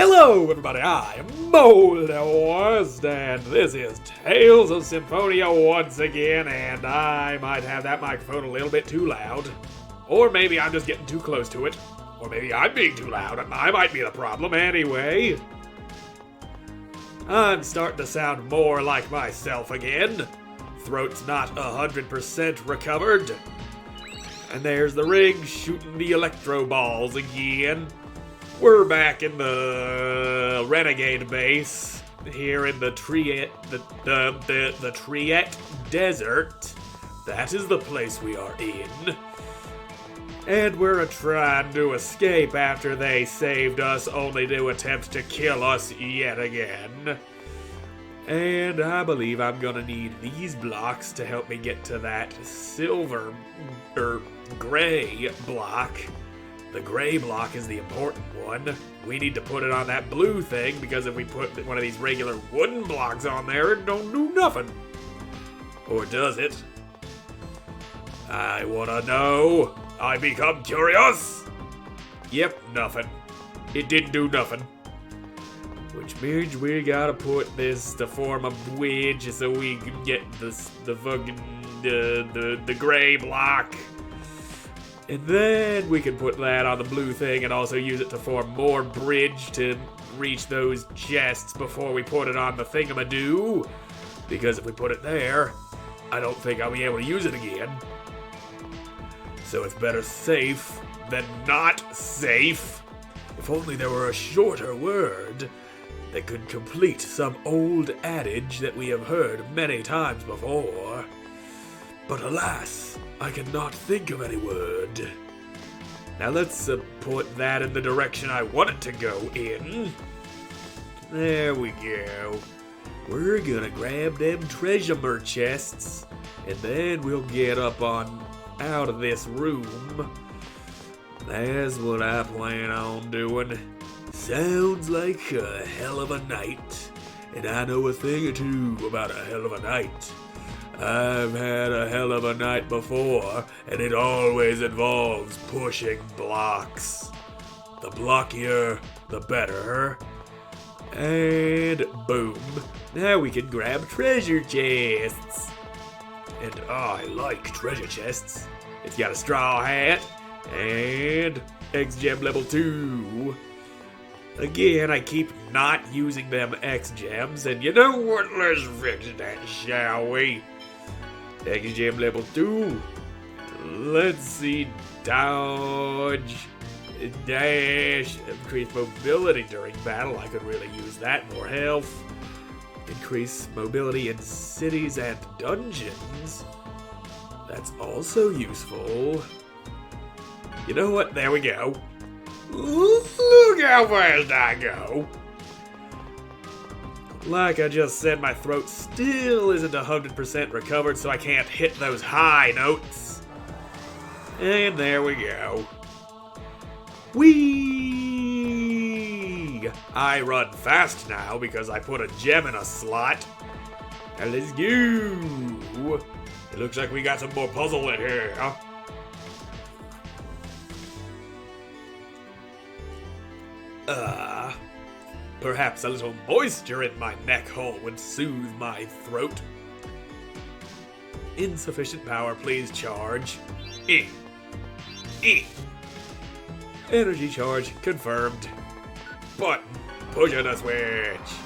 Hello everybody, I am Moldy, and this is Tales of Symphonia once again, and I might have that microphone a little bit too loud. Or maybe I'm just getting too close to it. Or maybe I'm being too loud, I might be the problem anyway. I'm starting to sound more like myself again. Throat's not 100% recovered. And there's the rig shooting the electro balls again. We're back in the renegade base here in the Teth'eala desert. That is the place we are in. And we're trying to escape after they saved us, only to attempt to kill us yet again. And I believe I'm gonna need these blocks to help me get to that gray block. The gray block is the important one. We need to put it on that blue thing, because if we put one of these regular wooden blocks on there, it don't do nothing. Or does it? I wanna know. I become curious. Yep, nothing. It didn't do nothing. Which means we gotta put this to form a bridge so we can get the gray block. And then we can put that on the blue thing and also use it to form more bridge to reach those chests before we put it on the thingamadoo. Because if we put it there, I don't think I'll be able to use it again. So it's better safe than not safe. If only there were a shorter word that could complete some old adage that we have heard many times before. But alas, I cannot think of any word. Now let's put that in the direction I want it to go in. There we go. We're gonna grab them treasure chests, and then we'll get up on out of this room. That's what I plan on doing. Sounds like a hell of a night, and I know a thing or two about a hell of a night. I've had a hell of a night before, and it always involves pushing blocks. The blockier, the better. And boom, now we can grab treasure chests. And I like treasure chests. It's got a straw hat and X-Gem level 2. Again, I keep not using them X-Gems, and you know what? Let's fix that, shall we? X-Gem level 2. Let's see. Dodge. Dash. Increase mobility during battle. I could really use that. More health. Increase mobility in cities and dungeons. That's also useful. You know what? There we go. Look how fast I go. Like I just said, my throat still isn't 100% recovered, so I can't hit those high notes. And there we go. Whee! I run fast now because I put a gem in a slot. Now let's go. It looks like we got some more puzzle in here. Perhaps a little moisture in my neck hole would soothe my throat. Insufficient power, please charge. Energy charge confirmed. Button, pushing a switch.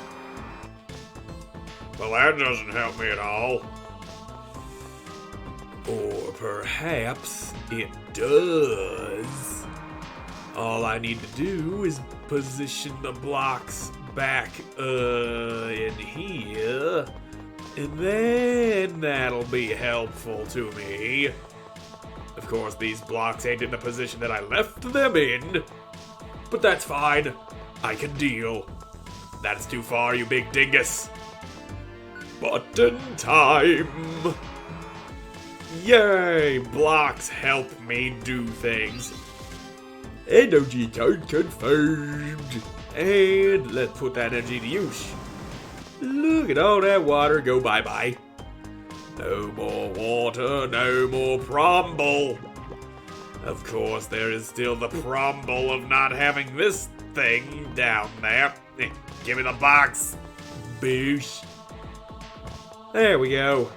Well, that doesn't help me at all. Or perhaps it does. All I need to do is position the blocks back in here, and then that'll be helpful to me. Of course, these blocks ain't in the position that I left them in, but that's fine. I can deal. That's too far, you big dingus. Button time. Yay, blocks help me do things. Energy card confirmed. And let's put that energy to use. Look at all that water go bye-bye. No more water, no more crumble. Of course, there is still the problem of not having this thing down there. Give me the box. Boosh. There we go.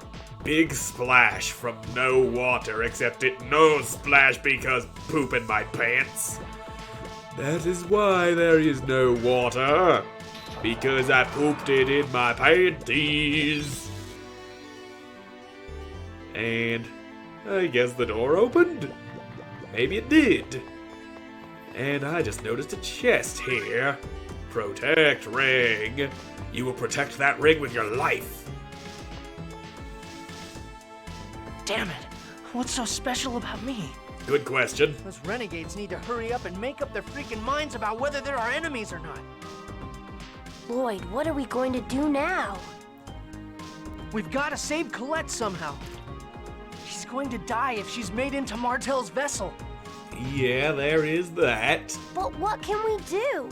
Big splash from no water, except it no splash because poop in my pants. That is why there is no water. Because I pooped it in my panties. And I guess the door opened? Maybe it did. And I just noticed a chest here. Protect ring. You will protect that ring with your life. Damn it! What's so special about me? Good question. Those renegades need to hurry up and make up their freaking minds about whether they're our enemies or not. Lloyd, what are we going to do now? We've got to save Colette somehow. She's going to die if she's made into Martell's vessel. Yeah, there is that. But what can we do?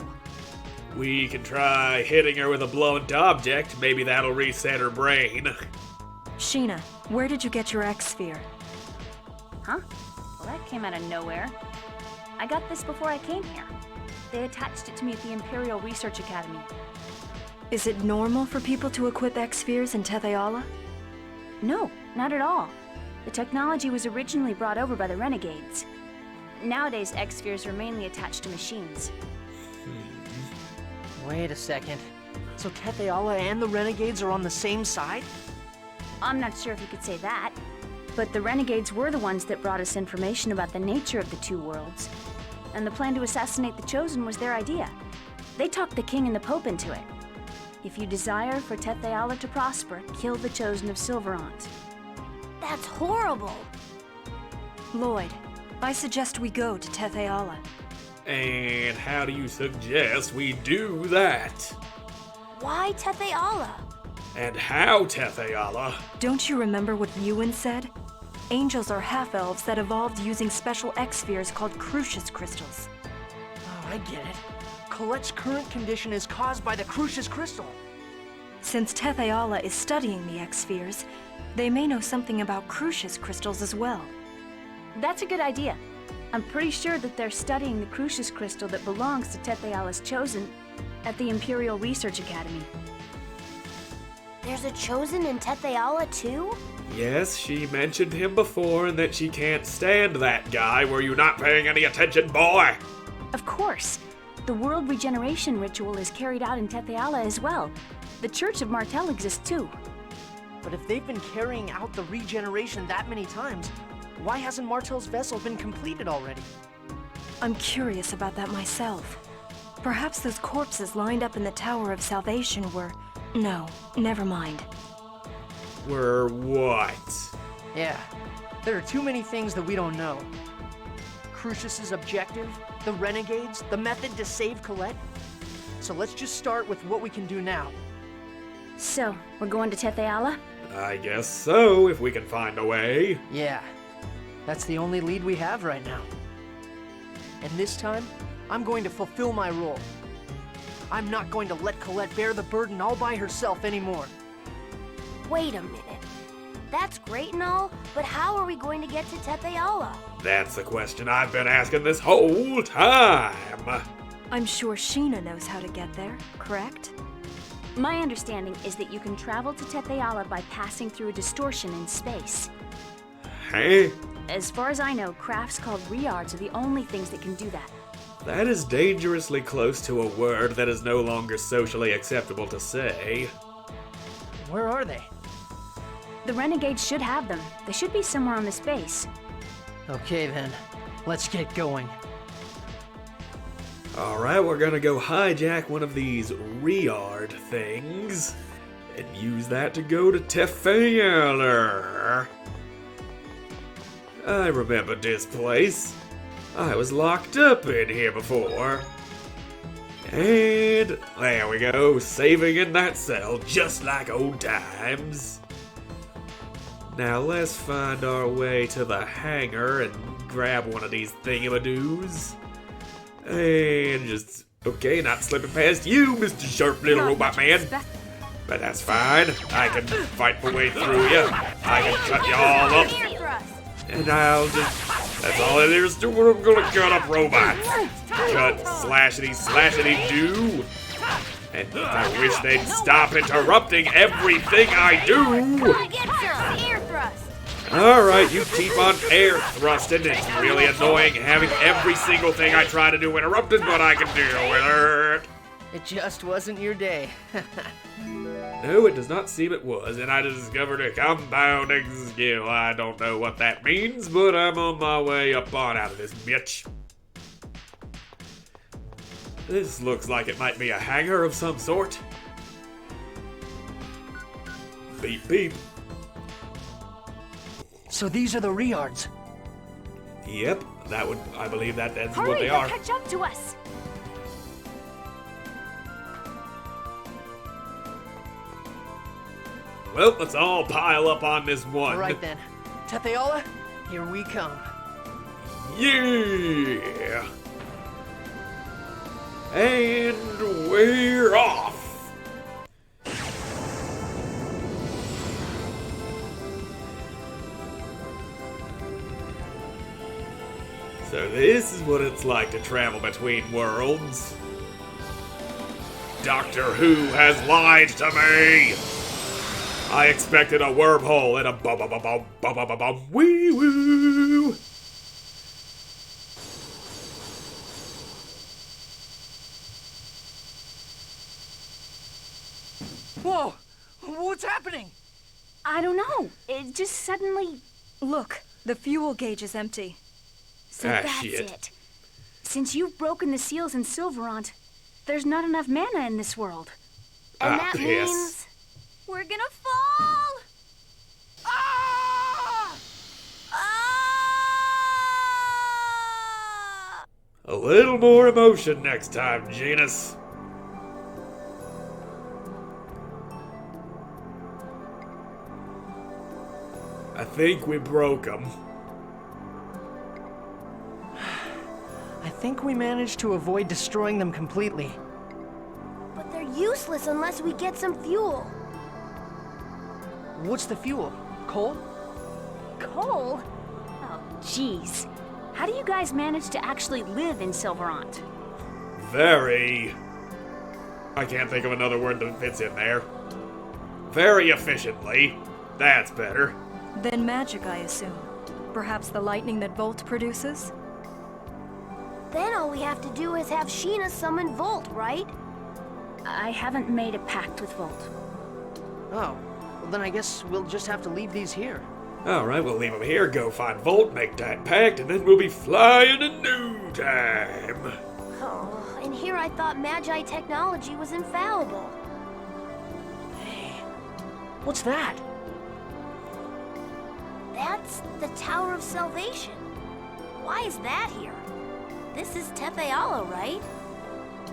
We can try hitting her with a blunt object. Maybe that'll reset her brain. Sheena, where did you get your X-Sphere? Huh? Well, that came out of nowhere. I got this before I came here. They attached it to me at the Imperial Research Academy. Is it normal for people to equip X-Spheres in Teth'eala? No, not at all. The technology was originally brought over by the renegades. Nowadays, X-Spheres are mainly attached to machines. Wait a second. So Teth'eala and the renegades are on the same side? I'm not sure if you could say that, but the renegades were the ones that brought us information about the nature of the two worlds. And the plan to assassinate the Chosen was their idea. They talked the king and the pope into it. If you desire for Teth'eala to prosper, kill the Chosen of Silverant. That's horrible. Lloyd, I suggest we go to Teth'eala. And how do you suggest we do that? Why Teth'eala? And how, Teth'eala? Don't you remember what Ewan said? Angels are half-elves that evolved using special X-Spheres called Crucius crystals. Oh, I get it. Colette's current condition is caused by the Crucius crystal. Since Teth'eala is studying the X-Spheres, they may know something about Crucius crystals as well. That's a good idea. I'm pretty sure that they're studying the Crucius crystal that belongs to Teth'eala's Chosen at the Imperial Research Academy. There's a Chosen in Teth'eala too? Yes, she mentioned him before and that she can't stand that guy. Were you not paying any attention, boy? Of course. The world regeneration ritual is carried out in Teth'eala as well. The Church of Martell exists too. But if they've been carrying out the regeneration that many times, why hasn't Martell's vessel been completed already? I'm curious about that myself. Perhaps those corpses lined up in the Tower of Salvation were... No, never mind. Were what? Yeah, there are too many things that we don't know. Crucius's objective, the renegades, the method to save Colette. So let's just start with what we can do now. So, we're going to Teth'eala? I guess so, if we can find a way. Yeah, that's the only lead we have right now. And this time, I'm going to fulfill my role. I'm not going to let Colette bear the burden all by herself anymore. Wait a minute. That's great and all, but how are we going to get to Teth'eala? That's the question I've been asking this whole time. I'm sure Sheena knows how to get there, correct? My understanding is that you can travel to Teth'eala by passing through a distortion in space. Hey? As far as I know, crafts called riards are the only things that can do that. That is dangerously close to a word that is no longer socially acceptable to say. Where are they? The renegades should have them. They should be somewhere on the space. Okay then, let's get going. Alright, we're gonna go hijack one of these riard things and use that to go to Teth'eala. I remember this place. I was locked up in here before. And there we go, saving in that cell just like old times. Now let's find our way to the hangar and grab one of these thingamadoos. And just, okay, not slipping past you, Mr. Sharp Little Robot Man. But that's fine. I can fight my way through you. I can cut you all up. And I'll just That's all it is to what I'm gonna cut up robots. Cut, slashity, do. And I wish they'd stop interrupting everything I do. Come get some air thrust. Alright, you keep on air thrusting. It's really annoying having every single thing I try to do interrupted, but I can deal with it. It just wasn't your day. No, it does not seem it was, and I discovered a compounding skill. I don't know what that means, but I'm on my way up on out of this bitch. This looks like it might be a hangar of some sort. Beep beep. So these are the Riards. Yep, I believe that's what Hurry, they they'll are. catch up to us. Well, let's all pile up on this one. All right then. Teth'eala, here we come. Yeah! And we're off! So this is what it's like to travel between worlds. Doctor Who has lied to me! I expected a wormhole and a bum wee woo! Whoa! What's happening? I don't know. It just suddenly... Look, the fuel gauge is empty. So Ah, that's shit. it. Since you've broken the seals in Silverant, there's not enough mana in this world. And Ah, that piss. means we're gonna fall. Ah! Ah! A little more emotion next time, Genus. I think we broke them. I think we managed to avoid destroying them completely. But they're useless unless we get some fuel. What's the fuel? Coal? Coal? Oh, jeez. How do you guys manage to actually live in Silverant? Very... I can't think of another word that fits in there. Very efficiently. That's better. Then magic, I assume. Perhaps the lightning that Volt produces? Then all we have to do is have Sheena summon Volt, right? I haven't made a pact with Volt. Oh, well then I guess we'll just have to leave these here. Alright, we'll leave them here, go find Volt, make that pact, and then we'll be flying in no time. Oh, and here I thought Magi technology was infallible. Hey, what's that? That's the Tower of Salvation. Why is that here? This is Teth'eala, right?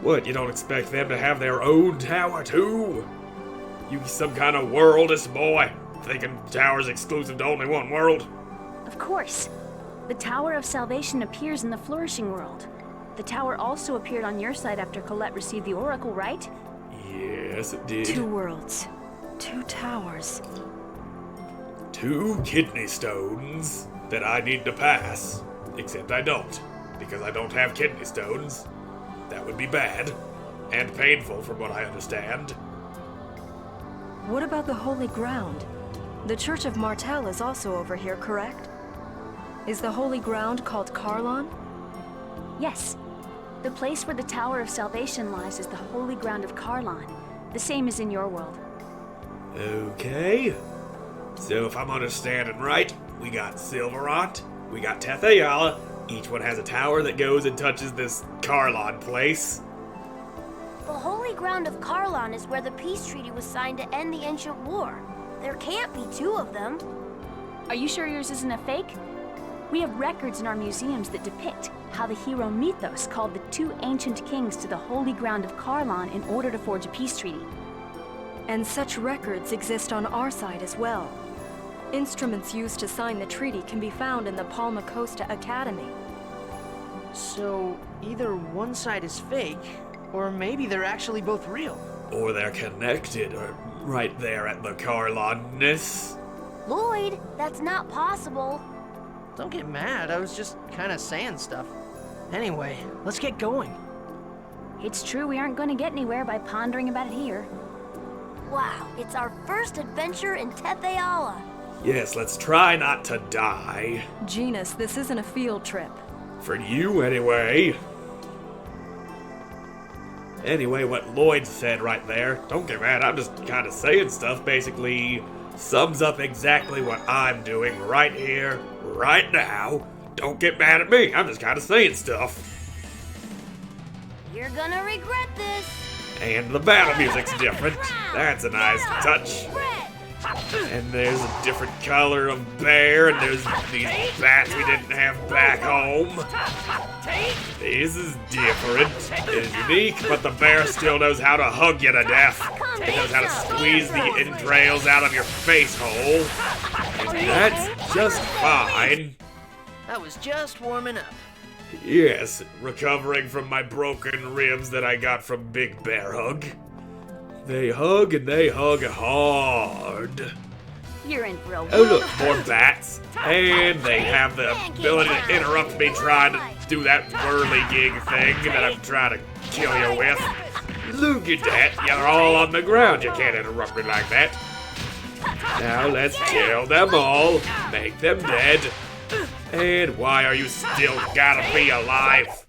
What, you don't expect them to have their own tower too? You some kind of worldist boy, thinking tower's exclusive to only one world? Of course. The Tower of Salvation appears in the Flourishing World. The tower also appeared on your side after Colette received the Oracle, right? Yes, it did. 2 worlds. 2 towers. 2 kidney stones that I need to pass. Except I don't, because I don't have kidney stones. That would be bad. And painful from what I understand. What about the Holy Ground? The Church of Martel is also over here, correct? Is the Holy Ground called Karlon? Yes. The place where the Tower of Salvation lies is the Holy Ground of Karlon, the same as in your world. Okay. So if I'm understanding right, we got Silverant, we got Teth'eala. Each one has a tower that goes and touches this Karlon place. The Holy Ground of Karlon is where the peace treaty was signed to end the ancient war. There can't be 2 of them. Are you sure yours isn't a fake? We have records in our museums that depict how the hero Mythos called the 2 ancient kings to the Holy Ground of Karlon in order to forge a peace treaty. And such records exist on our side as well. Instruments used to sign the treaty can be found in the Palma Costa Academy. So, either one side is fake, or maybe they're actually both real. Or they're connected, or right there at the Karlon-ness. Lloyd, that's not possible. Don't get mad, I was just kind of saying stuff. Anyway, let's get going. It's true we aren't going to get anywhere by pondering about it here. Wow, it's our first adventure in Teth'eala. Yes, let's try not to die. Genus, this isn't a field trip. For you, anyway. Anyway, what Lloyd said right there, don't get mad, I'm just kind of saying stuff, basically sums up exactly what I'm doing right here, right now. Don't get mad at me, I'm just kind of saying stuff. You're gonna regret this. And the battle music's different. That's a nice touch. And there's a different color of bear, and there's these bats we didn't have back home. This is different. It is unique, but the bear still knows how to hug you to death. It knows how to squeeze the entrails out of your face hole. And that's just fine. I was just warming up. Yes, recovering from my broken ribs that I got from Big Bear Hug. They hug and they hug hard. You're in for a Oh look, more bats. And they have the ability to interrupt me trying to do that whirligig thing that I'm trying to kill you with. Look at that, you're all on the ground. You can't interrupt me like that. Now let's kill them all, make them dead. And why are you still gotta be alive?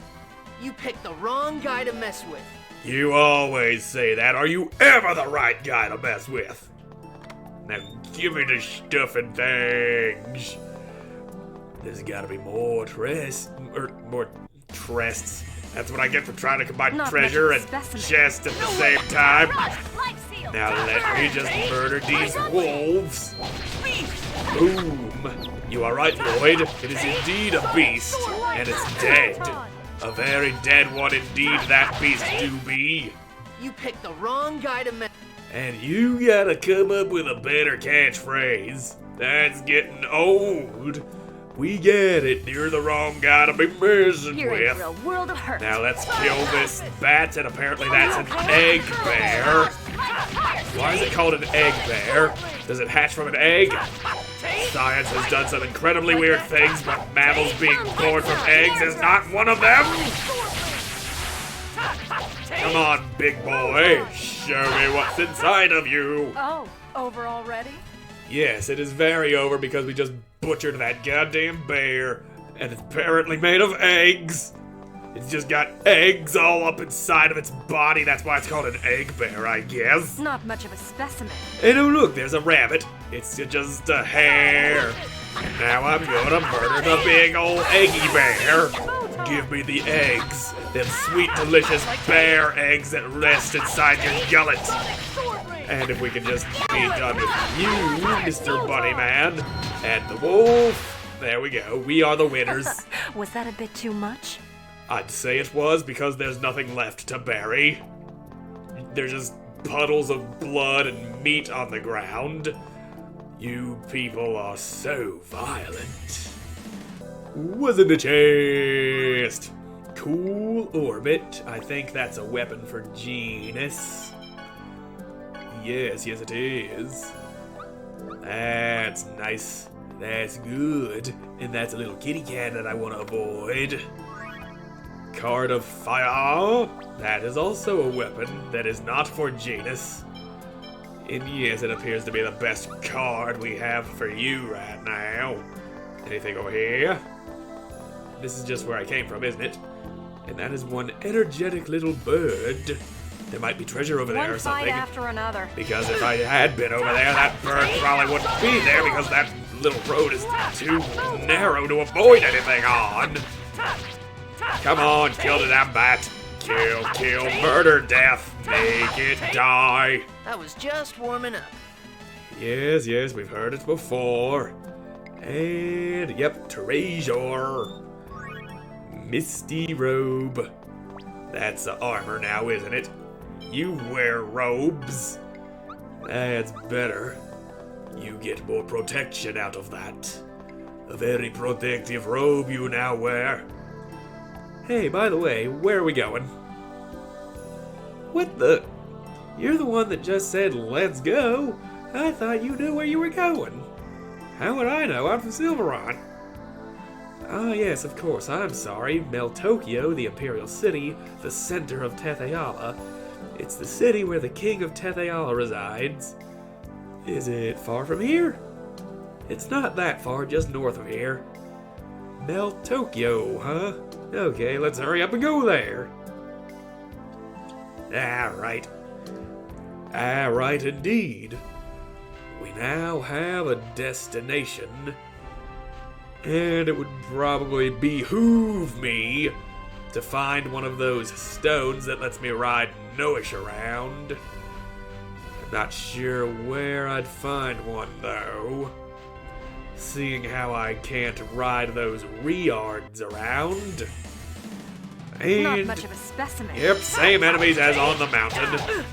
You picked the wrong guy to mess with. You always say that. Are you ever the right guy to mess with? Now give me the stuff and things. There's gotta be more more trests. That's what I get for trying to combine Not treasure much and of a specimen. chest at the same time. Now let me just murder these wolves. Boom. You are right, Lloyd. It is indeed a beast, and it's dead. A very dead one indeed that beast do be. You picked the wrong guy to mess. And you gotta come up with a better catchphrase. That's getting old. We get it. You're the wrong guy to be messing You're in with. for a world of hurt. Now let's kill this bat, and apparently that's an egg bear. Why is it called an egg bear? Does it hatch from an egg? Science has done some incredibly weird things, but mammals being born from eggs is not one of them. Come on, big boy. Show me what's inside of you. Oh, over already? Yes, it is very over because we just butchered that goddamn bear, and it's apparently made of eggs. It's just got eggs all up inside of its body. That's why it's called an egg bear, I guess. Not much of a specimen. And oh look, there's a rabbit. It's just a hare. And now I'm gonna murder the big old eggy bear. Give me the eggs. Them sweet, delicious bear eggs that rest inside your gullet. And if we can just be done with you, Mr. Bunny Man, and the wolf. There we go. We are the winners. Was that a bit too much? I'd say it was because there's nothing left to bury. There's just puddles of blood and meat on the ground. You people are so violent. Wasn't a chest. Cool orbit. I think that's a weapon for Genus. Yes, it is. That's nice. That's good. And that's a little kitty cat that I want to avoid. Card of Fire. That is also a weapon that is not for Genus. And yes, it appears to be the best card we have for you right now. Anything over here? This is just where I came from, isn't it? And that is one energetic little bird. There might be treasure over there or One something. fight after another. Because if I had been over there, that bird probably wouldn't be there because that little road is too narrow to avoid anything on. Come on, kill the damn bat. Kill, kill, murder, death. Make it die. I was just warming up. Yes, we've heard it before. And, yep, treasure. Misty robe. That's the armor now, isn't it? You wear robes. That's better. You get more protection out of that. A very protective robe you now wear. Hey, by the way, where are we going? What the? You're the one that just said, let's go. I thought you knew where you were going. How would I know? I'm from Silveron. Ah, yes, of course, I'm sorry. Meltokio, the Imperial City, the center of Teth'eala. It's the city where the king of Teth'eala resides. Is it far from here? It's not that far, just north of here. Meltokio, huh? Okay, let's hurry up and go there. Alright. Alright indeed. We now have a destination. And it would probably behoove me to find one of those stones that lets me ride Noish around. I'm not sure where I'd find one, though. Seeing how I can't ride those Riards around. And Not much of a specimen. yep, same enemies as on the mountain.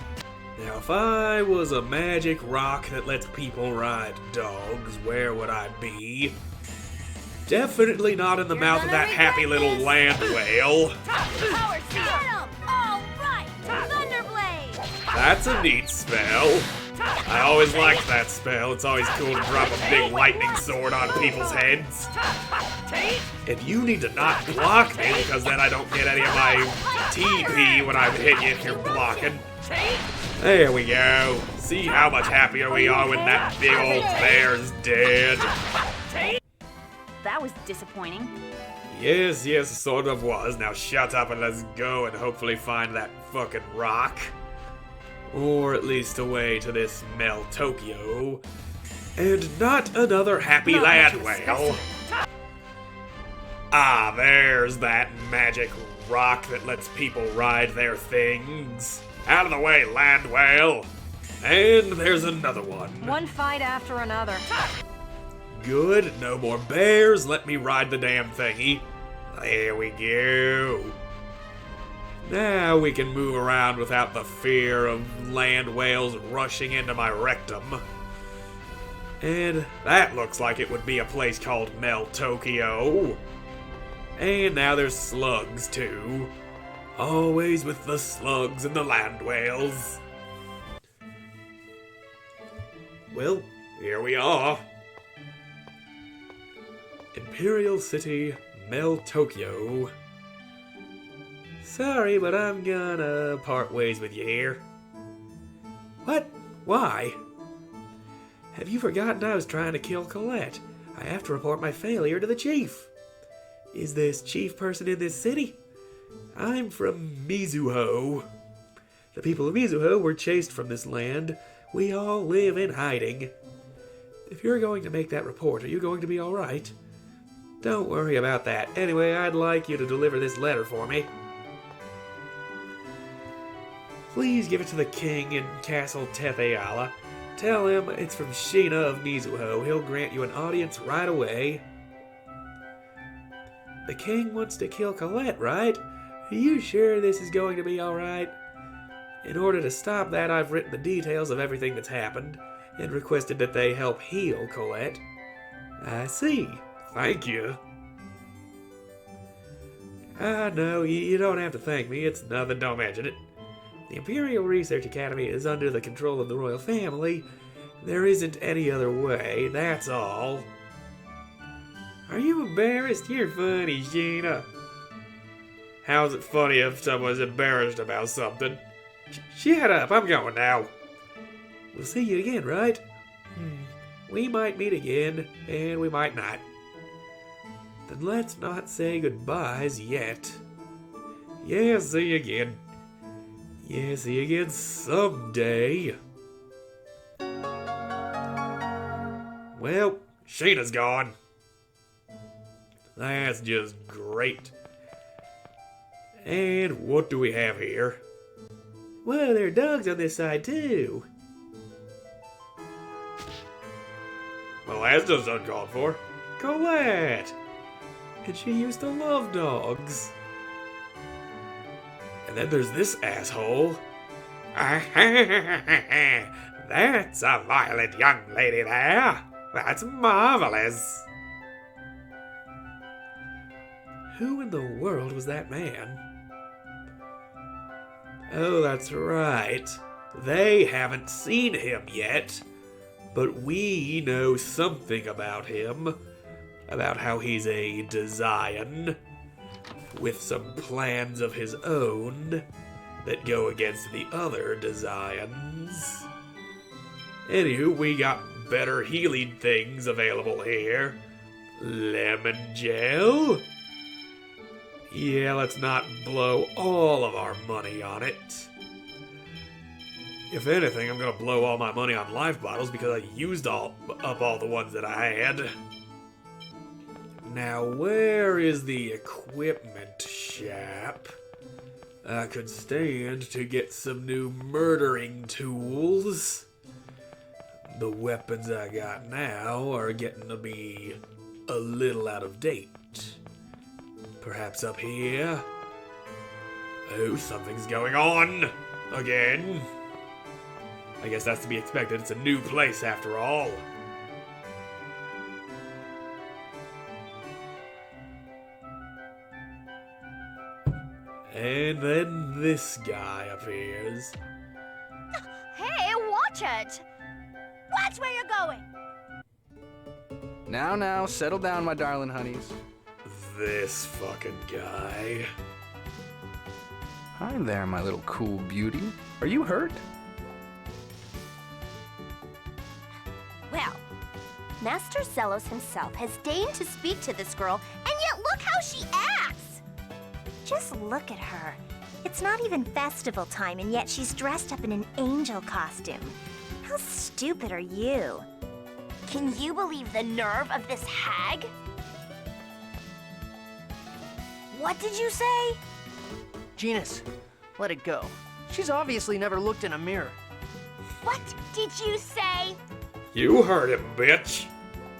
Now, if I was a magic rock that lets people ride dogs, where would I be? Definitely not in the mouth of that happy little land whale. Power Seal! All right! Thunderblade! That's a neat spell. I always liked that spell. It's always cool to drop a big lightning sword on people's heads. And you need to not block me, because then I don't get any of my TP when I hit you if you're blocking. There we go. See how much happier we are when that big old bear's dead. That was disappointing. Yes, yes, sort of was. Now shut up and let's go and hopefully find that fucking rock. Or at least a way to this Meltokio. And not another happy land whale. Ah, there's that magic rock that lets people ride their things. Out of the way, land whale. And there's another one. One fight after another. Good, no more bears, let me ride the damn thingy. There we go. Now we can move around without the fear of land whales rushing into my rectum. And that looks like it would be a place called Meltokio. And now there's slugs too. Always with the slugs and the land whales. Well, here we are. Imperial City, Meltokio. Sorry, but I'm gonna part ways with you here. What? Why? Have you forgotten I was trying to kill Colette? I have to report my failure to the chief. Is this chief person in this city? I'm from Mizuho. The people of Mizuho were chased from this land. We all live in hiding. If you're going to make that report, are you going to be alright? Don't worry about that. Anyway, I'd like you to deliver this letter for me. Please give it to the king in Castle Teth'eala. Tell him it's from Sheena of Mizuho. He'll grant you an audience right away. The king wants to kill Colette, right? Are you sure this is going to be alright? In order to stop that, I've written the details of everything that's happened and requested that they help heal Colette. I see. Thank you. No, you don't have to thank me. It's nothing, don't mention it. The Imperial Research Academy is under the control of the royal family. There isn't any other way, that's all. Are you embarrassed? You're funny, Sheena. How's it funny if someone's embarrassed about something? Shut up, I'm going now. We'll see you again, right? We might meet again, and we might not. Then let's not say goodbyes yet. Yeah, see you again. Yeah, see you again someday. Well, Sheena's gone. That's just great. And what do we have here? Whoa, there are dogs on this side too. Well, that's just uncalled for. Colette! And she used to love dogs. And then there's this asshole. That's a violent young lady there. That's marvelous. Who in the world was that man? Oh, that's right. They haven't seen him yet. But we know something about him. about how he's a Desian with some plans of his own that go against the other Desians. Anywho, we got better healing things available here. Lemon gel. Yeah, let's not blow all of our money on it. If anything, I'm gonna blow all my money on life bottles because I used up all the ones that I had. Now, where is the equipment shop? I could stand to get some new murdering tools. The weapons I got now are getting to be a little out of date. Perhaps up here? Oh, something's going on! Again? I guess that's to be expected. It's a new place after all. And then this guy appears. Hey, watch it! Watch where you're going! Now, settle down, my darling honeys. This fucking guy. Hi there, my little cool beauty. Are you hurt? Well, Master Zelos himself has deigned to speak to this girl, and yet look how she acts! Just look at her. It's not even festival time, and yet she's dressed up in an angel costume. How stupid are you? Can you believe the nerve of this hag? What did you say? Genus, let it go. She's obviously never looked in a mirror. What did you say? You heard him, bitch!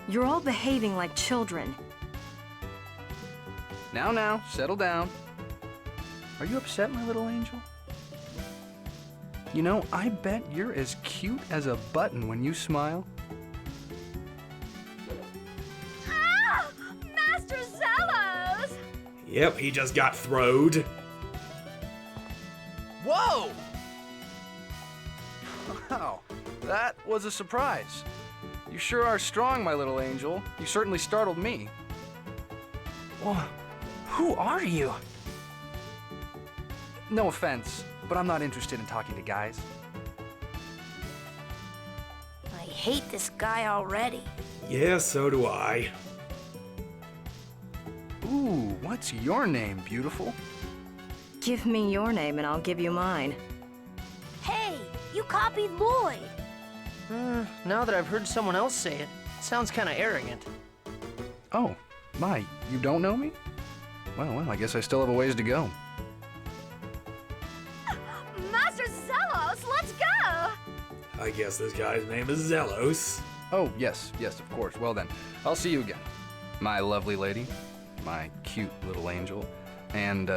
You're all behaving like children. Now, settle down. Are you upset, my little angel? You know, I bet you're as cute as a button when you smile. Ah! Master Zelos! Yep, he just got throwed. Whoa! Wow, that was a surprise. You sure are strong, my little angel. You certainly startled me. Whoa, who are you? No offense, but I'm not interested in talking to guys. I hate this guy already. Yeah, so do I. Ooh, what's your name, beautiful? Give me your name and I'll give you mine. Hey, you copied Lloyd. Now that I've heard someone else say it, it sounds kind of arrogant. Oh, my, you don't know me? Well, I guess I still have a ways to go. Master Zelos, let's go! I guess this guy's name is Zelos. Oh, yes, of course. Well then, I'll see you again. My lovely lady, my cute little angel, and,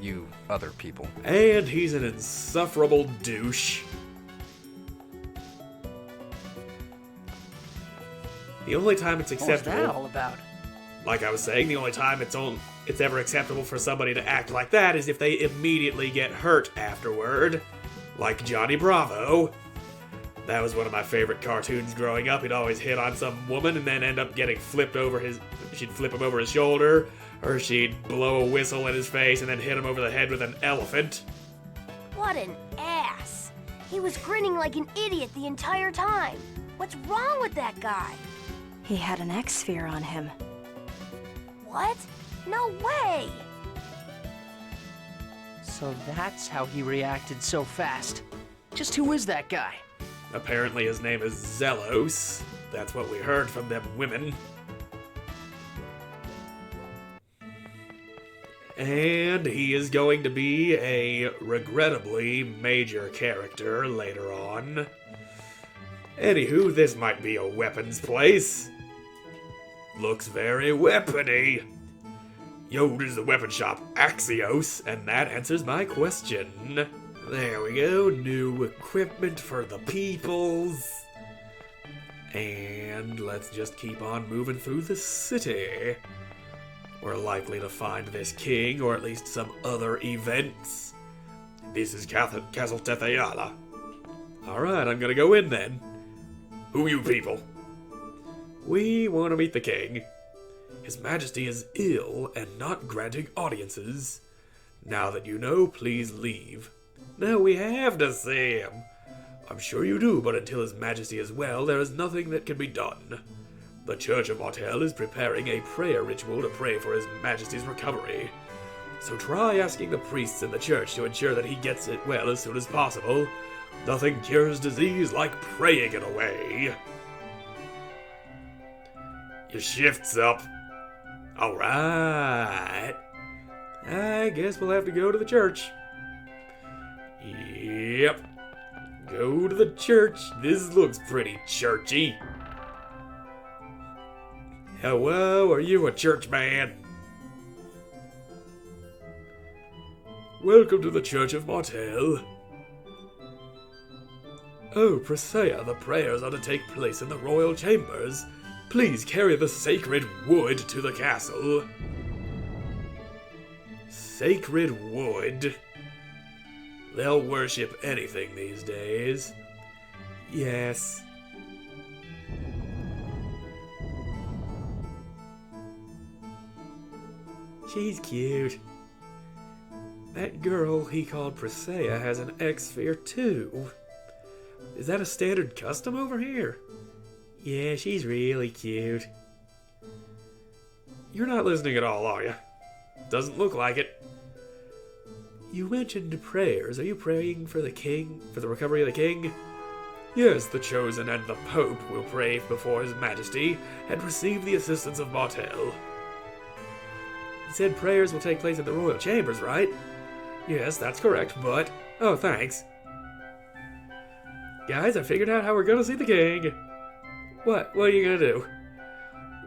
you other people. And he's an insufferable douche. The only time it's What's acceptable, that all about? like I was saying, the only time it's ever acceptable for somebody to act like that is if they immediately get hurt afterward. Like Johnny Bravo. That was one of my favorite cartoons growing up. He'd always hit on some woman and then end up getting she'd flip him over his shoulder, or she'd blow a whistle in his face and then hit him over the head with an elephant. What an ass. He was grinning like an idiot the entire time. What's wrong with that guy? He had an X-sphere on him. What? No way! So that's how he reacted so fast. Just who is that guy? Apparently his name is Zelos. That's what we heard from them women. And he is going to be a regrettably major character later on. Anywho, this might be a weapons place. Looks very weapony. Yo, this is the weapon shop Axios, and that answers my question. There we go, new equipment for the peoples. And let's just keep on moving through the city. We're likely to find this king, or at least some other events. This is Castle Teth'eala. Alright, I'm gonna go in then. Who you people? We want to meet the king. His Majesty is ill and not granting audiences. Now that you know, please leave. No, we have to see him. I'm sure you do, but until His Majesty is well, there is nothing that can be done. The Church of Martel is preparing a prayer ritual to pray for His Majesty's recovery. So try asking the priests in the church to ensure that he gets it well as soon as possible. Nothing cures disease like praying it away. Your shift's up. Alright. I guess we'll have to go to the church. Yep. Go to the church. This looks pretty churchy. Hello, are you a church man? Welcome to the Church of Martel. Oh, Presea, the prayers are to take place in the royal chambers. Please carry the sacred wood to the castle. Sacred wood? They'll worship anything these days. Yes. She's cute. That girl he called Presea has an X-sphere too. Is that a standard custom over here? Yeah, she's really cute. You're not listening at all, are you? Doesn't look like it. You mentioned prayers. Are you praying for the king? For the recovery of the king? Yes, the Chosen and the Pope will pray before His Majesty and receive the assistance of Martel. You said prayers will take place in the royal chambers, right? Yes, that's correct, but... Oh, thanks. Guys, I figured out how we're gonna see the king. What? What are you gonna do?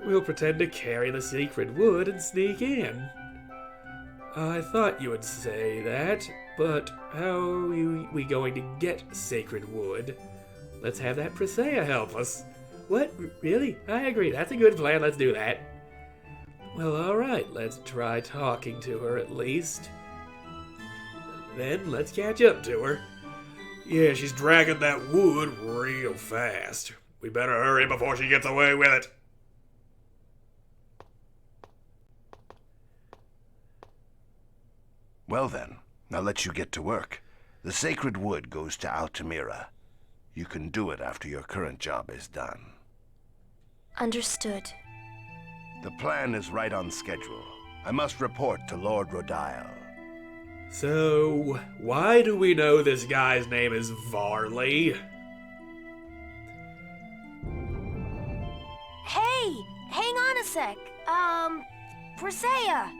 We'll pretend to carry the sacred wood and sneak in. I thought you would say that, but how are we going to get sacred wood? Let's have that Presea help us. What? Really? I agree. That's a good plan. Let's do that. Well, alright. Let's try talking to her at least. Then let's catch up to her. Yeah, she's dragging that wood real fast. We better hurry before she gets away with it. Well then, I'll let you get to work. The sacred wood goes to Altamira. You can do it after your current job is done. Understood. The plan is right on schedule. I must report to Lord Rodial. So, why do we know this guy's name is Varley? Hey! Hang on a sec. Presea!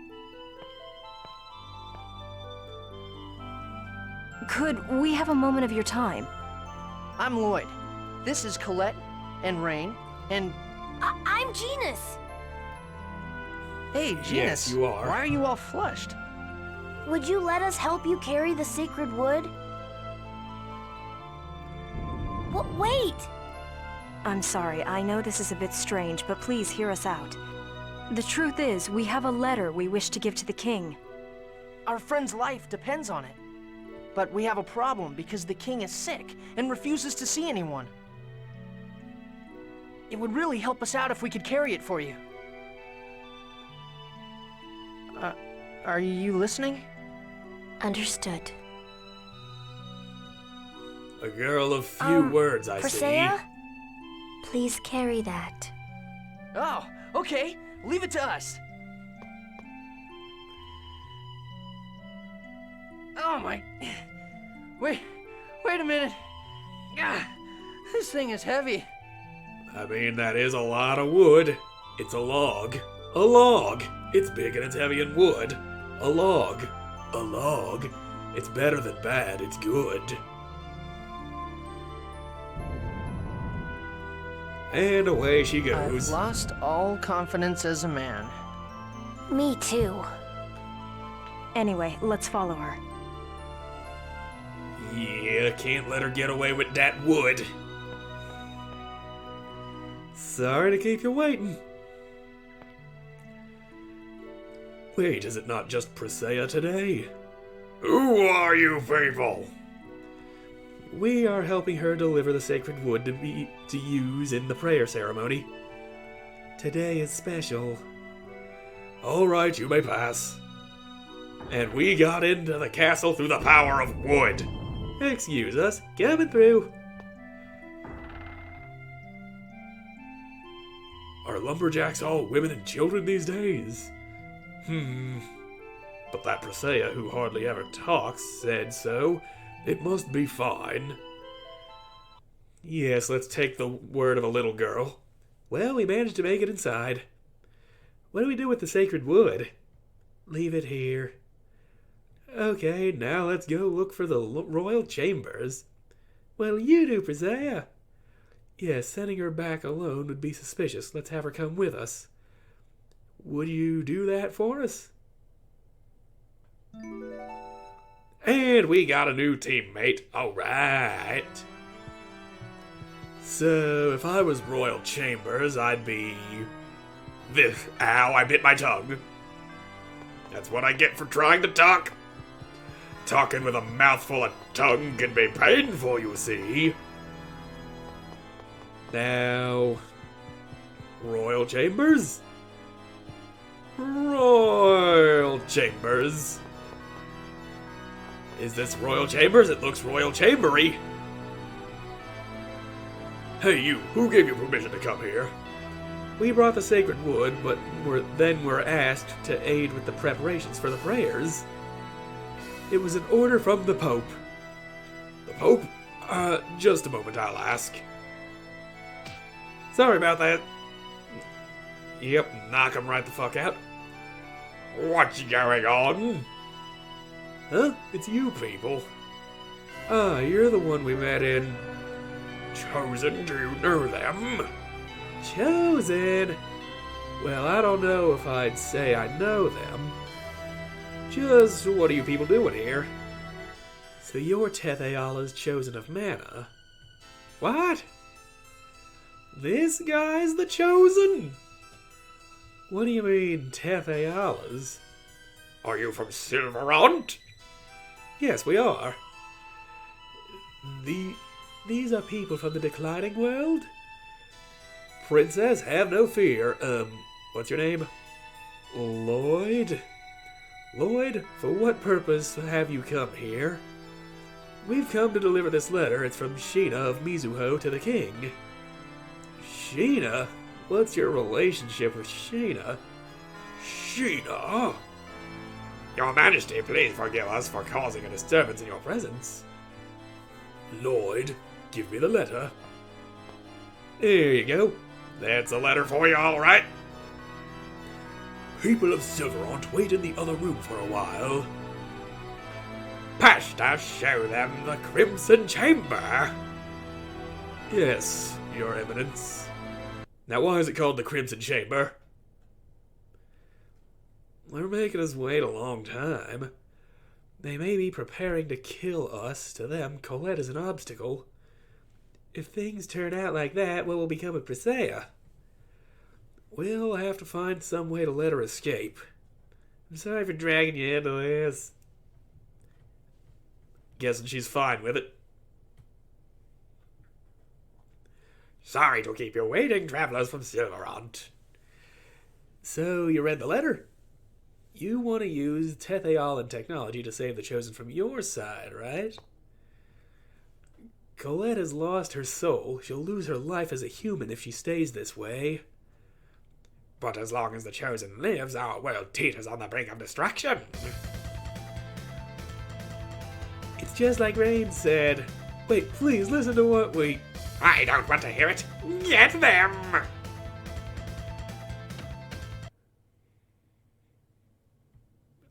Could we have a moment of your time? I'm Lloyd. This is Colette and Rain and... I'm Genus. Hey, Genus. Yes, you are. Why are you all flushed? Would you let us help you carry the sacred wood? Wait! I'm sorry, I know this is a bit strange, but please hear us out. The truth is, we have a letter we wish to give to the king. Our friend's life depends on it. But we have a problem because the king is sick and refuses to see anyone. It would really help us out if we could carry it for you. Are you listening? Understood. A girl of few words, I Presea? see. Please carry that. Oh, okay. Leave it to us. Oh my... Wait a minute. This thing is heavy. I mean, that is a lot of wood. It's a log. A log! It's big and it's heavy and wood. A log. A log. It's better than bad, it's good. And away she goes. I've lost all confidence as a man. Me too. Anyway, let's follow her. Yeah, can't let her get away with that wood. Sorry to keep you waiting. Wait, is it not just Presea today? Who are you people? We are helping her deliver the sacred wood to use in the prayer ceremony. Today is special. All right, you may pass. And we got into the castle through the power of wood. Excuse us, coming through. Are lumberjacks all women and children these days? But that Presea, who hardly ever talks, said so. It must be fine. Yes, let's take the word of a little girl. Well, we managed to make it inside. What do we do with the sacred wood? Leave it here. Okay, now let's go look for the royal chambers. Well, you do, Presea. Yes, sending her back alone would be suspicious. Let's have her come with us. Would you do that for us? And we got a new teammate. All right. So, if I was Royal Chambers, I'd be... this. Ow, I bit my tongue. That's what I get for trying to talk. Talking with a mouthful of tongue can be painful, you see. Now... Royal Chambers? Royal Chambers. Is this Royal Chambers? It looks Royal Chambery. Hey you, who gave you permission to come here? We brought the sacred wood, but were asked to aid with the preparations for the prayers. It was an order from the Pope. The Pope? Just a moment, I'll ask. Sorry about that. Yep, knock him right the fuck out. What's going on? Huh? It's you people. Ah, you're the one we met in... Chosen? Do you know them? Chosen? Well, I don't know if I'd say I know them. Just what are you people doing here? So you're Teth'eala's chosen of mana. What? This guy's the chosen? What do you mean, Teth'eala's? Are you from Silverant? Yes, we are. These are people from the declining world? Princess, have no fear. What's your name? Lloyd? Lloyd, for what purpose have you come here? We've come to deliver this letter. It's from Sheena of Mizuho to the king. Sheena? What's your relationship with Sheena? Sheena? Your Majesty, please forgive us for causing a disturbance in your presence. Lloyd, give me the letter. Here you go. That's a letter for you, all right. People of Silverant, wait in the other room for a while. Pashta, show them the Crimson Chamber. Yes, Your Eminence. Now, why is it called the Crimson Chamber? They're making us wait a long time. They may be preparing to kill us. To them, Colette is an obstacle. If things turn out like that, what will become of Presea? We'll have to find some way to let her escape. I'm sorry for dragging you into this. Guessing she's fine with it. Sorry to keep you waiting, travelers from Silverant. So, you read the letter? You want to use Teth'eala technology to save the Chosen from your side, right? Colette has lost her soul. She'll lose her life as a human if she stays this way. But as long as the Chosen lives, our world teeters on the brink of destruction. It's just like Rain said. Wait, please listen to what we... I don't want to hear it. Get them!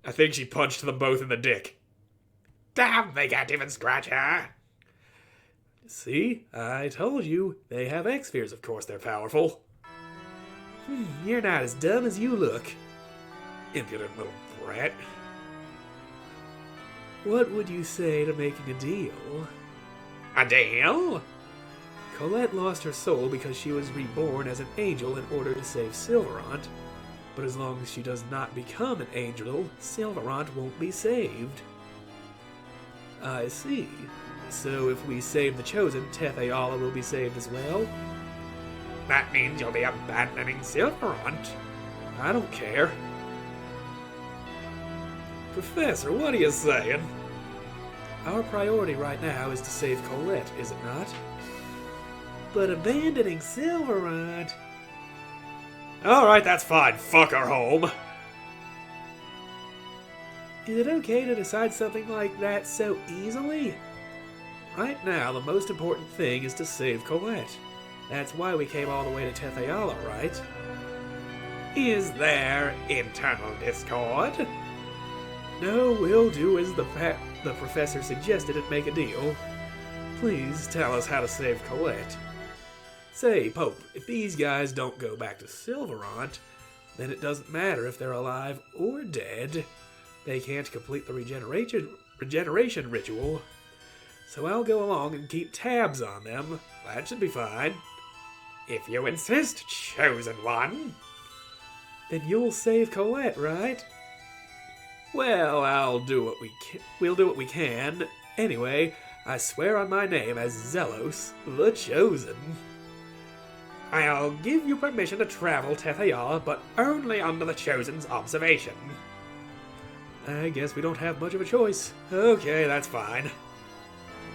I think she punched them both in the dick. Damn, they can't even scratch her. See? I told you. They have X-Spheres, of course they're powerful. You're not as dumb as you look. Impudent little brat. What would you say to making a deal? A deal? Colette lost her soul because she was reborn as an angel in order to save Silverant. But as long as she does not become an angel, Silverant won't be saved. I see. So if we save the Chosen, Teth'eala will be saved as well? That means you'll be abandoning Silverant. I don't care. Professor, what are you saying? Our priority right now is to save Colette, is it not? But abandoning Silverant... Alright, that's fine. Fuck her home. Is it okay to decide something like that so easily? Right now, the most important thing is to save Colette. That's why we came all the way to Teth'eala, right? Is there internal discord? No, we'll do as the professor suggested and make a deal. Please tell us how to save Colette. Say, Pope, if these guys don't go back to Silverant, then it doesn't matter if they're alive or dead. They can't complete the regeneration ritual. So I'll go along and keep tabs on them. That should be fine. If you insist, Chosen One. Then you'll save Colette, right? Well, we'll do what we can. Anyway, I swear on my name as Zelos, the Chosen. I'll give you permission to travel Teth'eala, but only under the Chosen's observation. I guess we don't have much of a choice. Okay, that's fine.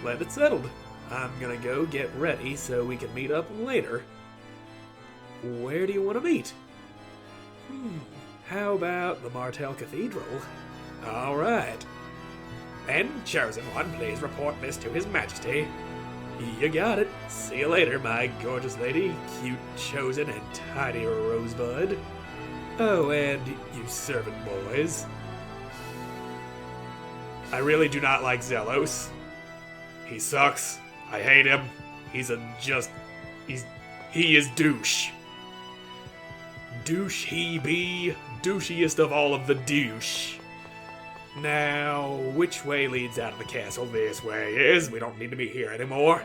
Let it settled. I'm gonna go get ready so we can meet up later. Where do you want to meet? How about the Martell Cathedral? Alright. Then, Chosen One, please report this to His Majesty. You got it. See you later, my gorgeous lady, cute Chosen and tiny Rosebud. Oh, and you servant boys. I really do not like Zelos. He sucks. I hate him. He is douche. Douche he be, douchiest of all of the douche. Now, which way leads out of the castle? This way is. We don't need to be here anymore.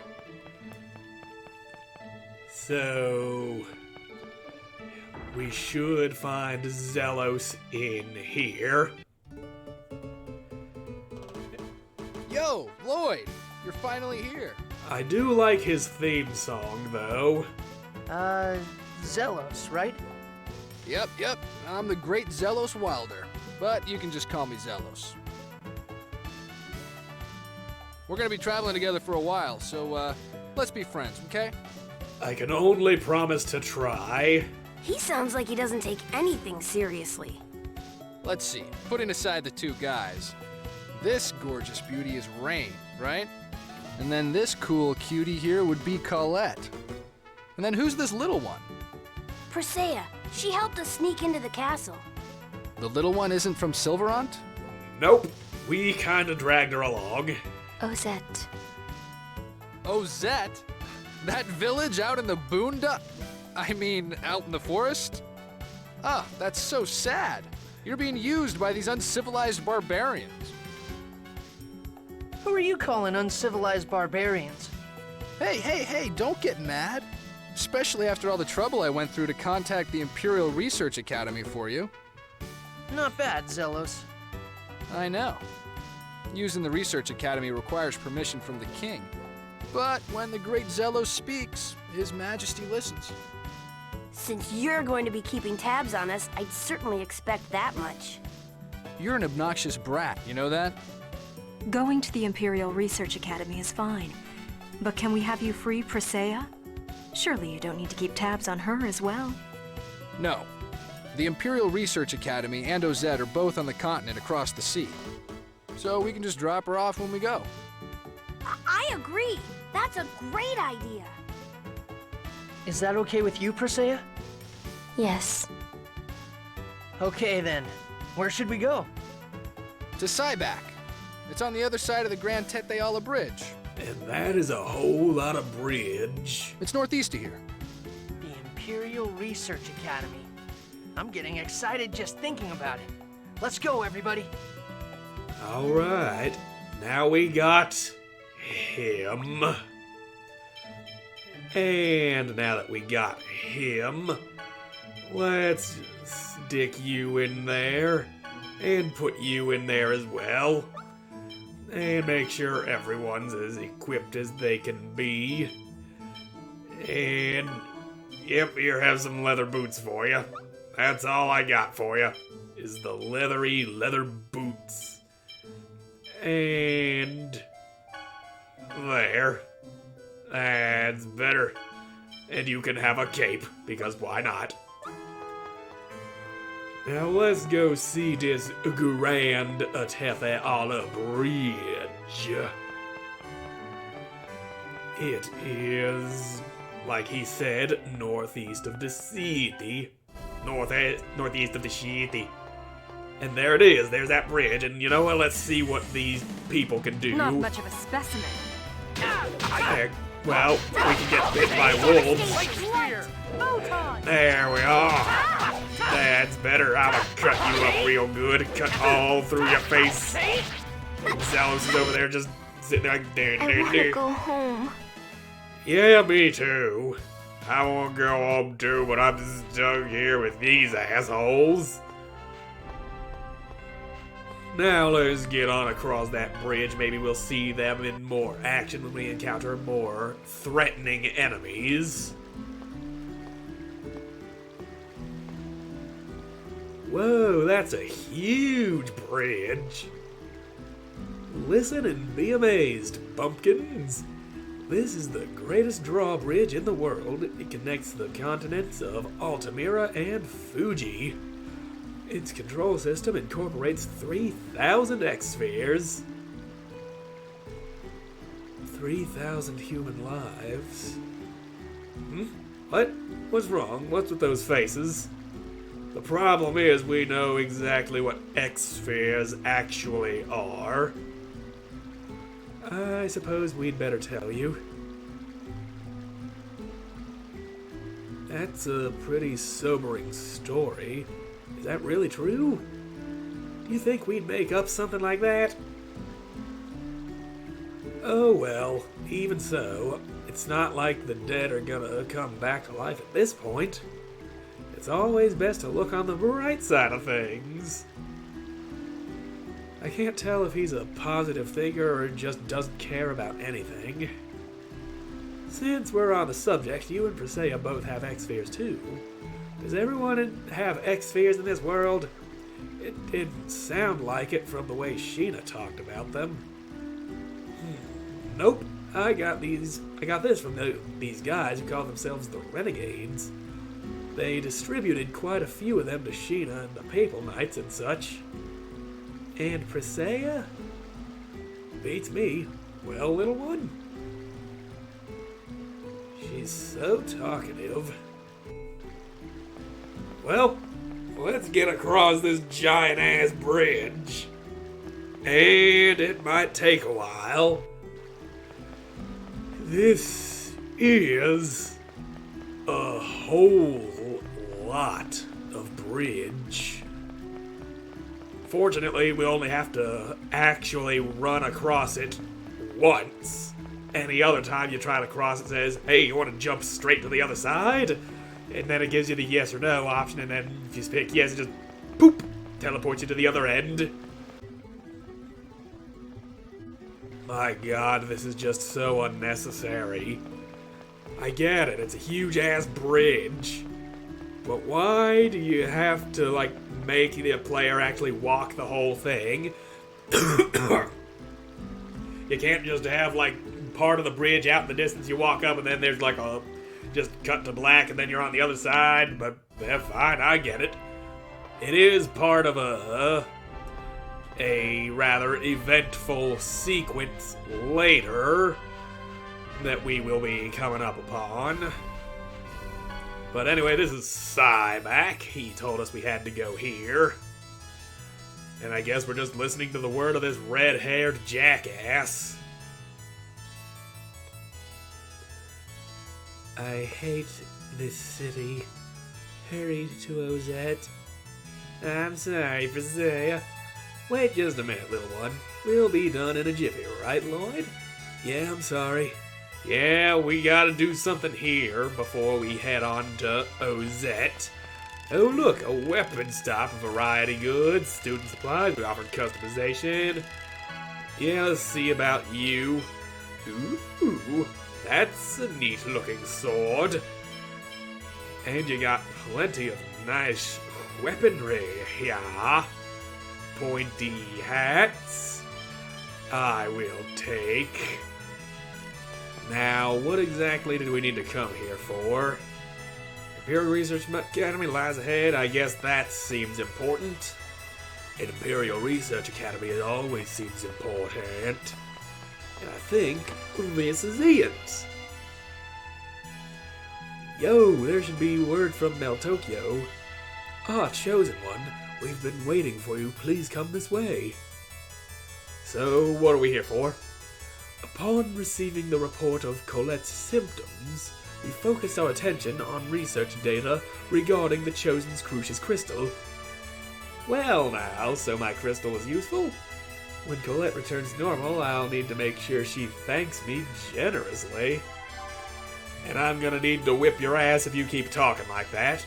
So, we should find Zelos in here. Yo, Lloyd, you're finally here. I do like his theme song, though. Zelos, right? Yep, I'm the great Zelos Wilder, but you can just call me Zelos. We're gonna be traveling together for a while, so let's be friends, okay? I can only promise to try. He sounds like he doesn't take anything seriously. Let's see, putting aside the two guys, this gorgeous beauty is Rain, right? And then this cool cutie here would be Colette. And then who's this little one? Presea, she helped us sneak into the castle. The little one isn't from Silverant? Nope. We kinda dragged her along. Ozette. Ozette? That village out in the out in the forest? Ah, that's so sad. You're being used by these uncivilized barbarians. Who are you calling uncivilized barbarians? Hey, don't get mad. Especially after all the trouble I went through to contact the Imperial Research Academy for you. Not bad, Zelos. I know. Using the Research Academy requires permission from the king. But when the great Zelos speaks, His Majesty listens. Since you're going to be keeping tabs on us, I'd certainly expect that much. You're an obnoxious brat, you know that? Going to the Imperial Research Academy is fine. But can we have you free Presea? Surely you don't need to keep tabs on her as well. No. The Imperial Research Academy and Ozette are both on the continent across the sea. So we can just drop her off when we go. I agree. That's a great idea. Is that okay with you, Presea? Yes. Okay then. Where should we go? To Cyback. It's on the other side of the Grand Teth'eala Bridge. And that is a whole lot of bridge. It's northeast of here. The Imperial Research Academy. I'm getting excited just thinking about it. Let's go, everybody. Alright. Now we got him. And now that we got him, let's stick you in there and put you in there as well. And make sure everyone's as equipped as they can be. And, yep, here have some leather boots for you. That's all I got for you, is the leather boots. And there. That's better. And you can have a cape, because why not? Now let's go see this grand Teth'eala bridge. It is, like he said, northeast of the city. Northeast of the city. And there it is, there's that bridge, and you know what, let's see what these people can do. Not much of a specimen. Well, we can get bit by wolves. There we are. That's better. I'm gonna cut you up real good. Cut all through your face. Zelos is over there just sitting there like, I want to go home. Yeah, me too. I want to go home too, but I'm stuck here with these assholes. Now let's get on across that bridge. Maybe we'll see them in more action when we encounter more threatening enemies. Whoa, that's a huge bridge. Listen and be amazed, pumpkins. This is the greatest drawbridge in the world. It connects the continents of Altamira and Fuji. Its control system incorporates 3,000 X-spheres. 3,000 human lives. What? What's wrong? What's with those faces? The problem is we know exactly what X-spheres actually are. I suppose we'd better tell you. That's a pretty sobering story. Is that really true? Do you think we'd make up something like that? Oh well, even so, it's not like the dead are gonna come back to life at this point. It's always best to look on the bright side of things. I can't tell if he's a positive thinker or just doesn't care about anything. Since we're on the subject, you and Presea both have X-spheres too. Does everyone have X-spheres in this world? It didn't sound like it from the way Sheena talked about them. Nope. I got this from these guys who call themselves the Renegades. They distributed quite a few of them to Sheena and the Papal Knights and such. And Presea? Beats me. Well, little one? She's so talkative. Well, let's get across this giant-ass bridge. And it might take a while. This is a whole lot of bridge. Fortunately, we only have to actually run across it once. Any other time you try to cross it says, hey, you want to jump straight to the other side? And then it gives you the yes or no option, and then if you pick yes, it just, boop, teleports you to the other end. My god, this is just so unnecessary. I get it, it's a huge-ass bridge. But why do you have to, like, make the player actually walk the whole thing? You can't just have, like, part of the bridge out in the distance, you walk up, and then there's, like, a just cut to black, and then you're on the other side, but yeah, fine, I get it. It is part of a rather eventful sequence later that we will be coming up upon. But anyway, this is Cyback. He told us we had to go here. And I guess we're just listening to the word of this red-haired jackass. I hate this city. Hurry to Ozette. I'm sorry, Presea. Wait just a minute, little one. We'll be done in a jiffy, right, Lloyd? Yeah, I'm sorry. Yeah, we gotta do something here before we head on to Ozette. Oh look, a weapon stop, variety goods, student supplies, we offered customization. Yeah, let's see about you. Ooh, that's a neat looking sword. And you got plenty of nice weaponry here. Pointy hats. I will take. Now, what exactly did we need to come here for? Imperial Research Academy lies ahead. I guess that seems important. An Imperial Research Academy always seems important. And I think this is it. Yo, there should be word from Meltokyo. Ah, Chosen One, we've been waiting for you. Please come this way. So, what are we here for? Upon receiving the report of Colette's symptoms, we focused our attention on research data regarding the Chosen's Crucius Crystal. Well now, so my crystal is useful? When Colette returns normal, I'll need to make sure she thanks me generously. And I'm gonna need to whip your ass if you keep talking like that.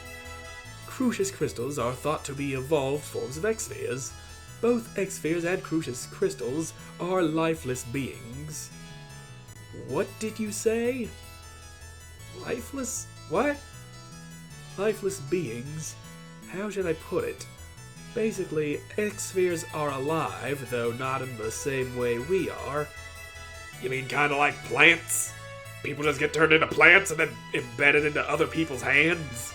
Crucius crystals are thought to be evolved forms of X-spheres. Both X-spheres and Crucius crystals are lifeless beings. What did you say? Lifeless? What? Lifeless beings? How should I put it? Basically, X-spheres are alive, though not in the same way we are. You mean kinda like plants? People just get turned into plants and then embedded into other people's hands?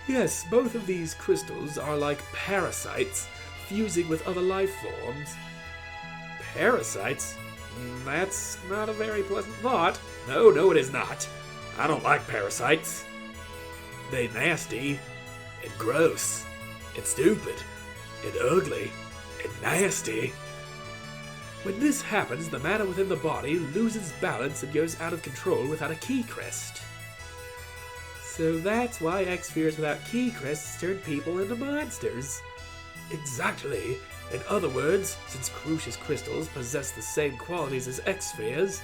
Yes, both of these crystals are like parasites, fusing with other life forms. Parasites? That's not a very pleasant thought. No, it is not. I don't like parasites. They nasty, and gross, and stupid, and ugly, and nasty. When this happens, the matter within the body loses balance and goes out of control without a key crest. So that's why X-spheres without key crests turn people into monsters. Exactly. In other words, since Crucius crystals possess the same qualities as X-spheres,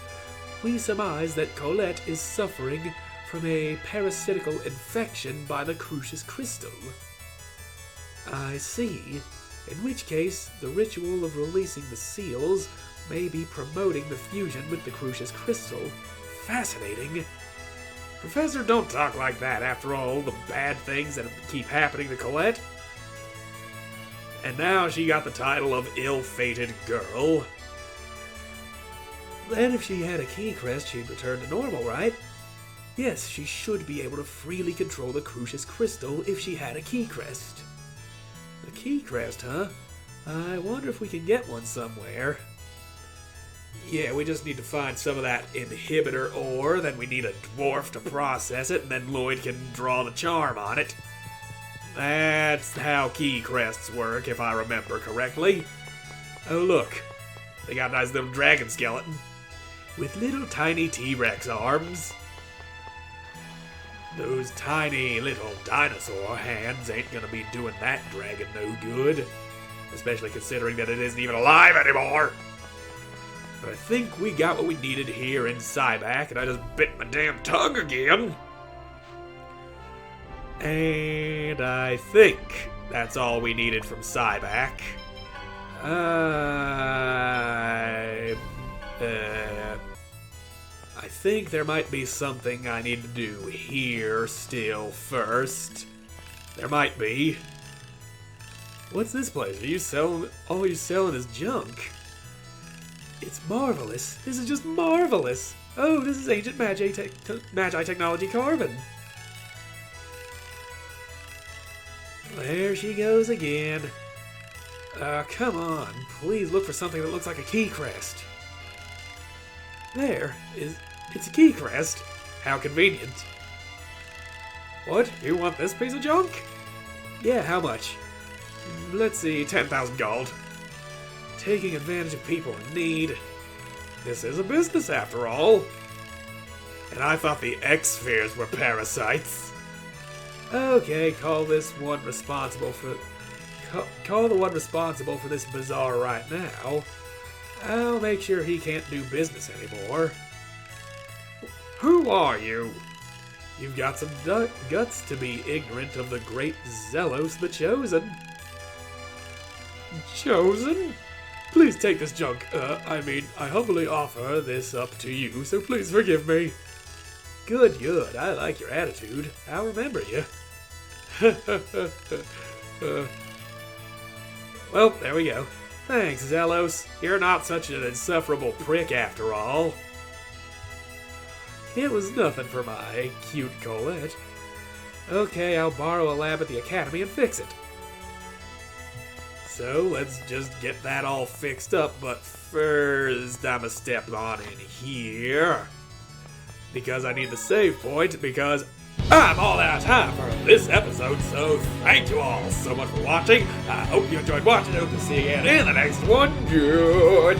we surmise that Colette is suffering from a parasitical infection by the Crucius crystal. I see. In which case, the ritual of releasing the seals may be promoting the fusion with the Crucius crystal. Fascinating. Professor, don't talk like that after all the bad things that keep happening to Colette. And now she got the title of ill-fated girl. Then if she had a key crest, she'd return to normal, right? Yes, she should be able to freely control the Crucius crystal if she had a key crest. A key crest, huh? I wonder if we can get one somewhere. Yeah, we just need to find some of that inhibitor ore, then we need a dwarf to process it, and then Lloyd can draw the charm on it. That's how key crests work, if I remember correctly. Oh look, they got a nice little dragon skeleton with little tiny T-Rex arms. Those tiny little dinosaur hands ain't gonna be doing that dragon no good, especially considering that it isn't even alive anymore. But I think we got what we needed here in Cyback, and I just bit my damn tongue again. And I think that's all we needed from Cyback. I think there might be something I need to do here still first. There might be. What's this place? Are you selling? All you're selling is junk. It's marvelous. This is just marvelous. Oh, this is ancient Magi technology carbon. There she goes again. Come on. Please look for something that looks like a key crest. It's a key crest. How convenient. What? You want this piece of junk? Yeah, how much? Let's see, 10,000 gold. Taking advantage of people in need. This is a business after all. And I thought the X-spheres were parasites. Okay, call the one responsible for this bazaar right now. I'll make sure he can't do business anymore. Who are you? You've got some guts to be ignorant of the great Zelos the Chosen. Chosen? Please take this junk. I humbly offer this up to you, so please forgive me. Good. I like your attitude. I'll remember you. Well, there we go. Thanks, Zelos. You're not such an insufferable prick after all. It was nothing for my cute Colette. Okay, I'll borrow a lab at the academy and fix it. So let's just get that all fixed up, but first I'ma step on in here. Because I need the save point, because I'm all out of time for this episode, so thank you all so much for watching. I hope you enjoyed watching. I hope to see you again in the next one. Goodbye!